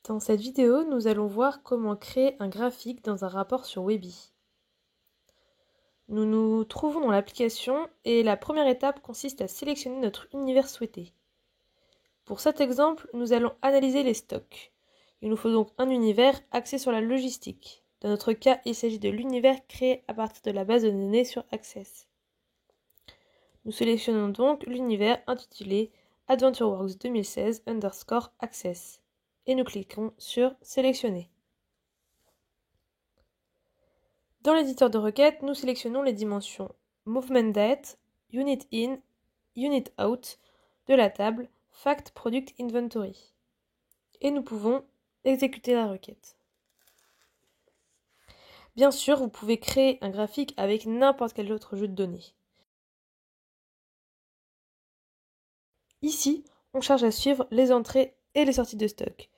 Dans cette vidéo, nous allons voir comment créer un graphique dans un rapport sur Weebly. Nous nous trouvons dans l'application et la première étape consiste à sélectionner notre univers souhaité. Pour cet exemple, nous allons analyser les stocks. Il nous faut donc un univers axé sur la logistique. Dans notre cas, il s'agit de l'univers créé à partir de la base de données sur Access. Nous sélectionnons donc l'univers intitulé AdventureWorks 2016_Access et nous cliquons sur Sélectionner. Dans l'éditeur de requêtes, nous sélectionnons les dimensions Movement Date, Unit In, Unit Out de la table Fact Product Inventory. Et nous pouvons exécuter la requête. Bien sûr, vous pouvez créer un graphique avec n'importe quel autre jeu de données. Ici, on cherche à suivre les entrées et les sorties de stock.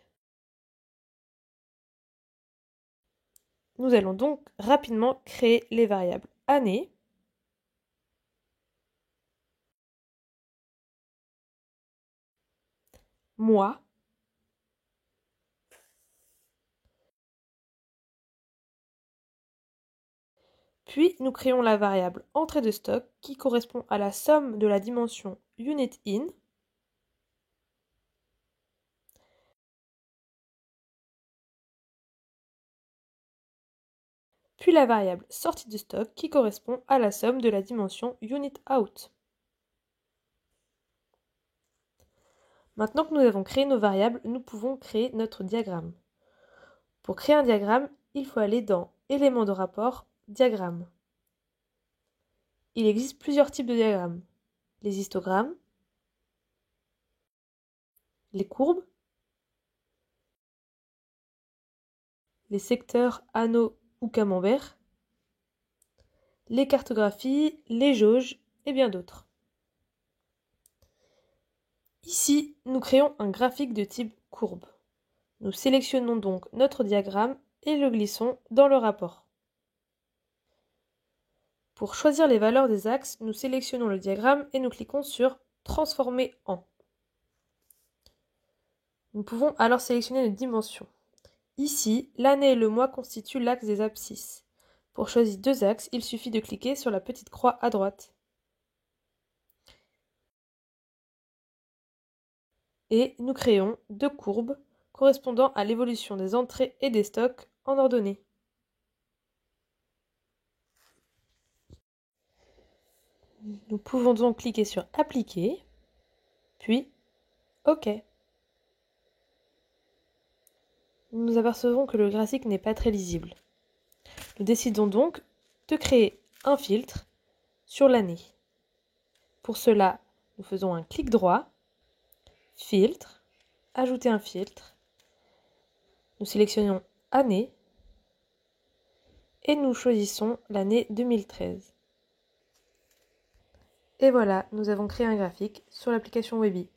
Nous allons donc rapidement créer les variables année, mois, puis nous créons la variable entrée de stock qui correspond à la somme de la dimension Unit In puis la variable sortie de stock qui correspond à la somme de la dimension Unit Out. Maintenant que nous avons créé nos variables, nous pouvons créer notre diagramme. Pour créer un diagramme, il faut aller dans Éléments de rapport, Diagramme. Il existe plusieurs types de diagrammes. Les histogrammes, les courbes, les secteurs, anneaux ou camemberts, les cartographies, les jauges et bien d'autres. Ici, nous créons un graphique de type courbe. Nous sélectionnons donc notre diagramme et le glissons dans le rapport. Pour choisir les valeurs des axes, nous sélectionnons le diagramme et nous cliquons sur « Transformer en ». Nous pouvons alors sélectionner les dimensions. Ici, l'année et le mois constituent l'axe des abscisses. Pour choisir deux axes, il suffit de cliquer sur la petite croix à droite. Et nous créons deux courbes correspondant à l'évolution des entrées et des stocks en ordonnée. Nous pouvons donc cliquer sur « Appliquer », puis « OK ». Nous apercevons que le graphique n'est pas très lisible. Nous décidons donc de créer un filtre sur l'année. Pour cela, nous faisons un clic droit, filtre, ajouter un filtre. Nous sélectionnons année et nous choisissons l'année 2013. Et voilà, nous avons créé un graphique sur l'application Weebly.